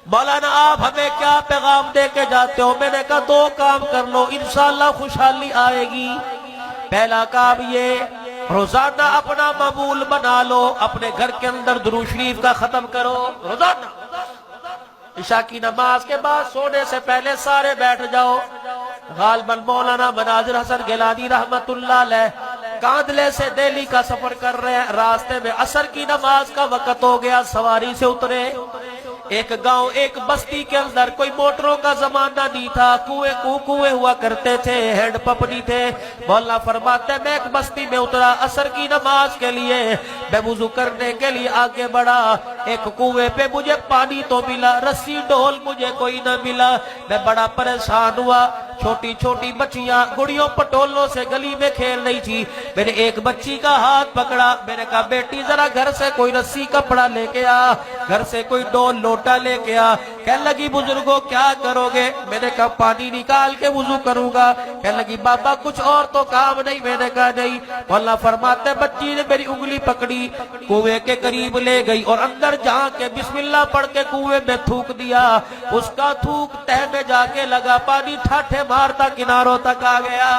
مولانا آپ ہمیں کیا پیغام دے کے جاتے ہو؟ میں نے کہا دو کام کر لو انشاءاللہ خوشحالی آئے گی۔ پہلا کام یہ، روزانہ اپنا معمول بنا لو، اپنے گھر کے اندر درود شریف کا ختم کرو روزانہ۔ عشاء کی نماز کے بعد سونے سے پہلے سارے بیٹھ جاؤ۔ غالباً مولانا مناظر حسن گیلانی رحمت اللہ علیہ کاندلے سے دہلی کا سفر کر رہے ہیں، راستے میں عصر کی نماز کا وقت ہو گیا، سواری سے اترے۔ ایک گاؤں ایک بستی کے اندر کوئی موٹروں کا زمانہ نہیں تھا، کنویں ہوا کرتے تھے، ہینڈ پمپ نہیں تھے۔ مولانا فرماتے میں ایک بستی میں اترا عصر کی نماز کے لیے، میں وضو کرنے کے لیے آگے بڑھا، ایک کنویں پہ مجھے پانی تو ملا، رسی ڈول مجھے کوئی نہ ملا۔ میں بڑا پریشان ہوا، چھوٹی چھوٹی بچیاں گڑیوں پٹولوں سے گلی میں کھیل رہی تھی۔ میں نے ایک بچی کا ہاتھ پکڑا، میں نے کہا بیٹی ذرا گھر سے کوئی رسی کپڑا لے کے آ، گھر سے کوئی ڈول لوٹا لے کے آ۔ کہنے لگی بزرگوں کیا کرو گے؟ میں نے کہا پانی نکال کے وضو کروں گا۔ کہنے لگی بابا کچھ اور تو کام نہیں؟ میں نے کہا نہیں۔ مولانا فرماتے بچی نے میری انگلی پکڑی، کنویں کے قریب لے گئی اور اندر جہاں کے بسم اللہ پڑھ کے کنویں میں تھوک دیا، اس کا تھوک تہ میں جا کے لگا، پانی ٹھاٹھے مارتا کناروں تک آ گیا۔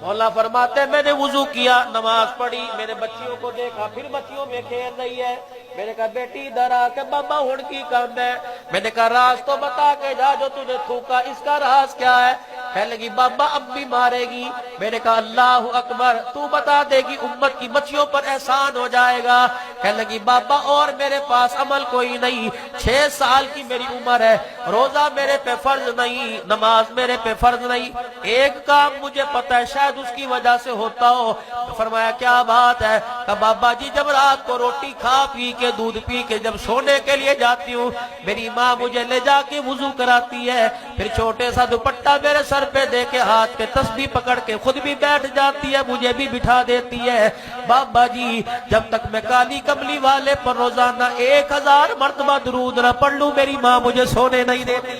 مولا فرماتے میں نے وضو کیا، نماز پڑھی، میں نے بچیوں کو دیکھا، پھر بچیوں میں کھیل رہی ہے۔ میں نے کہا بیٹی ادھر آ کے بابا ہن کی کام ہے؟ میں نے کہا راز تو بتا کے جا، جو تجھے تھوکا اس کا راز کیا ہے؟ کہنے لگی بابا اب بھی مارے گی۔ میں نے کہا اللہ اکبر، تو بتا دے گی امت کی بچیوں پر احسان ہو جائے گا۔ کہنے لگی بابا اور میرے پاس عمل کوئی نہیں، 6 سال کی میری عمر ہے، روزہ میرے پہ فرض نہیں، نماز میرے پہ فرض نہیں، ایک کام مجھے پتا ہے شاید اس کی وجہ سے ہوتا ہو۔ فرمایا کیا بات ہے؟ کہ بابا جی جب رات کو روٹی کھا پی کے دودھ پی کے جب سونے کے لیے جاتی ہوں، میری ماں مجھے لے جا کے وضو کراتی ہے، پھر چھوٹے سا دوپٹہ میرے سر پہ دے کے ہاتھ پہ تسبیح پکڑ کے خود بھی بیٹھ جاتی ہے، مجھے بھی بٹھا دیتی ہے۔ بابا جی جب تک میں کالی کملی والے پر روزانہ 1000 مرتبہ درود نہ پڑھ لوں میری ماں مجھے سونے نہیں دیتی۔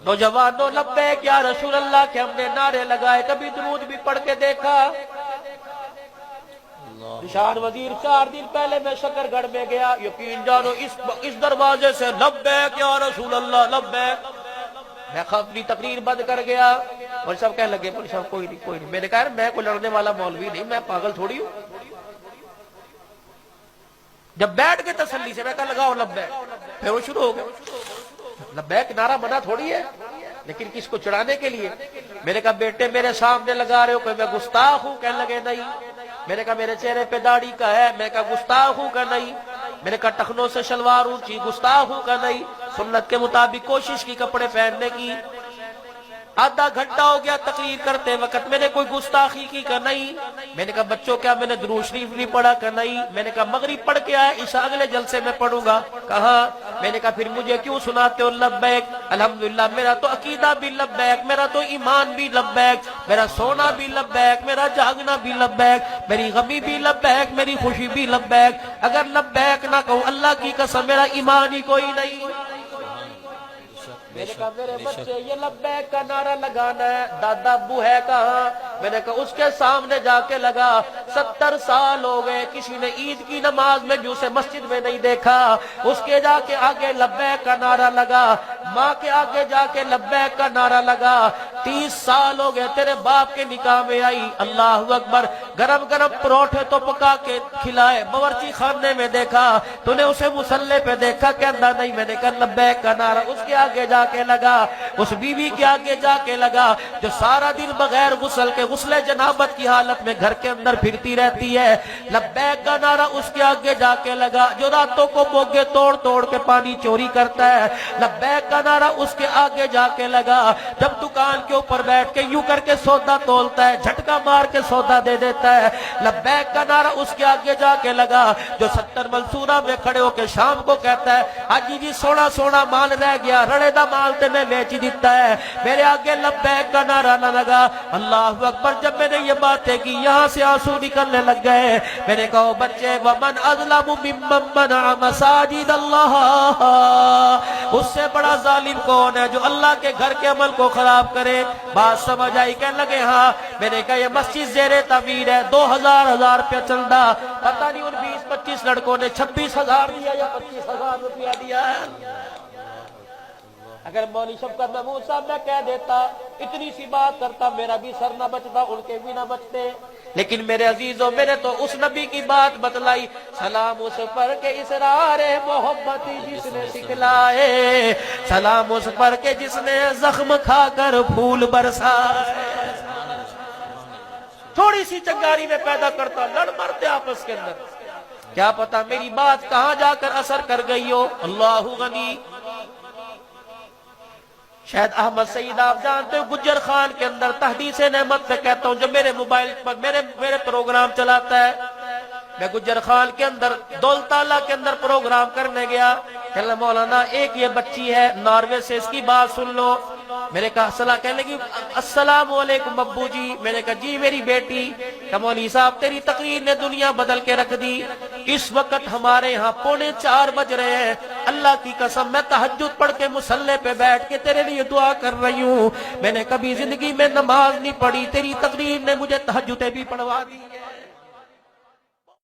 نوجوانوں لبیک یا رسول اللہ کے ہم نے نعرے لگائے، کبھی درود بھی پڑھ کے دیکھا؟ نشان وزیر 4 دن پہلے میں شکر گڑھ میں گیا، یقین جانو اس دروازے سے لبیک یا رسول اللہ لبیک، میں اپنی تقریر بند کر گیا۔ اور سب کہنے لگے کوئی نہیں۔ میں نے کہا میں کوئی لڑنے والا مولوی نہیں، میں پاگل تھوڑی ہوں۔ جب بیٹھ کے تسلی سے میں کہا لگاؤ لبیک، پھر وہ شروع ہو گیا۔ لبیک نعرہ منع تھوڑی ہے، لیکن کس کو چڑھانے کے لیے۔ میں نے کہا بیٹے میرے سامنے لگا رہے ہو، کہ میں گستاخ ہوں؟ کہنے لگے نہیں۔ میں نے کہا میرے چہرے پہ داڑھی کا ہے؟ میں نے کہا گستاخ ہوں؟ کہ نہیں۔ میں نے کہا ٹخنوں سے شلوار اونچی گستاخ ہوں؟ کہ نہیں۔ سنت کے مطابق کوشش کی کپڑے پہننے کی۔ آدھا گھنٹہ ہو گیا تقریر کرتے وقت، میں نے کوئی گستاخی کی؟ کہ نہیں۔ میں نے کہا بچوں کیا میں نے درود شریف نہیں پڑھا؟ کہ نہیں۔ میں نے کہا مغرب پڑھ کے آئے، عشاء اگلے جلسے میں پڑھوں گا۔ کہا میں نے کہا پھر مجھے کیوں سناتے ہو لبیک؟ الحمدللہ میرا تو عقیدہ بھی لبیک، میرا تو ایمان بھی لبیک، میرا سونا بھی لبیک، میرا جاگنا بھی لبیک، میری غمی بھی لبیک، میری خوشی بھی لبیک۔ اگر لبیک نہ کہوں اللہ کی قسم میرا ایمان ہی کوئی نہیں۔ میں نے کہا میرے بچے یہ لبیک کا نعرہ لگانا ہے، دادا ابو ہے کہاں؟ میں نے کہا اس کے سامنے جا کے لگا، 70 سال ہو گئے کسی نے عید کی نماز میں بھی اسے مسجد میں نہیں دیکھا۔ اس کے جا کے آگے لبیک کا نعرہ لگا، ماں کے آگے جا کے لبیک کا نعرہ لگا۔ 30 سال ہو گئے تیرے باپ کے نکاح میں آئی، اللہ اکبر، گرم گرم پروٹھے تو پکا کے کھلائے، باورچی خانے میں دیکھا تو نے اسے مصلے پہ دیکھا، کہنا نہیں۔ میں نے کہا لبیک کا نعرہ اس کے آگے جا کے لگا، اس بیوی کے آگے جا کے لگا جو سارا دن بغیر غسل کے غسل جنابت کی حالت میں گھر کے اندر پھرتی رہتی ہے۔ لبیک کا نعرہ اس کے آگے جا کے لگا جو راتوں کو موگے توڑ توڑ کے پانی چوری کرتا ہے۔ لبیک کا نعرہ اس کے آگے جا کے لگا جب دکان کے اوپر بیٹھ کے یوں کر کے سودا تولتا ہے، جھٹکا مار کے سودا دے دیتا ہے۔ لبیک کا نعرہ اس کے آگے جا کے لگا جو 70 منصورہ میں کھڑے ہو کے شام کو کہتا ہے حاجی جی سونا سونا مال رہ گیا، رڑے دا مال تے میں بیچ دیتا ہے۔ میرے آگے لبیک کا نعرہ نہ لگا۔ اللہ اکبر، جب میں نے یہ باتیں کی یہاں سے آنسو نکلنے لگ گئے۔ میں نے کہا بچے ومن اظلم ممن منع مساجد اللہ، اس سے بڑا ظالم کون ہے جو اللہ کے گھر کے عمل کو خراب کرے؟ بات سمجھ آئی؟ کہنے لگے ہاں۔ میں نے کہا یہ مسجد زیر تعمیر ہے، 2000 روپیہ چندہ، پتہ نہیں ان 20-25 لڑکوں نے 26,000 دیا یا 25,000 روپیہ دیا ہے۔ اگر مولوی شفقت محمود صاحب میں کہہ دیتا، اتنی سی بات کرتا، میرا بھی سر نہ بچتا، ان کے بھی نہ بچتے، لیکن میرے عزیزوں میں نے تو اس نبی کی بات بتلائی، سلام اس پر کے اسرار محبتی جس نے سکھلائے، سلام اس پر کے جس نے زخم کھا کر پھول برسائے۔ تھوڑی سی چنگاری میں پیدا کرتا، لڑ مرتے آپس کے اندر، کیا پتا میری بات کہاں جا کر اثر کر گئی ہو۔ اللہ غنی۔ شاید احمد سعید آپ جانتے ہو، گجر خان کے اندر تحدیث نعمت پہ کہتا ہوں، جو میرے موبائل پر میرے پروگرام چلاتا ہے، میں گجر خان کے اندر دولتالہ کے اندر پروگرام کرنے گیا، کہنے لگا مولانا ایک یہ بچی ہے ناروے سے، اس کی بات سن لو۔ میں نے کہا کہنے لگی السلام علیکم ابو جی۔ میں نے کہا جی میری بیٹی۔ کہ مولوی صاحب تیری تقریر نے دنیا بدل کے رکھ دی، اس وقت ہمارے ہاں 3:45 بج رہے ہیں، اللہ کی قسم میں تہجد پڑھ کے مصلی پہ بیٹھ کے تیرے لیے دعا کر رہی ہوں، میں نے کبھی زندگی میں نماز نہیں پڑھی، تیری تقریر نے مجھے تہجدیں بھی پڑھوا دی ہے۔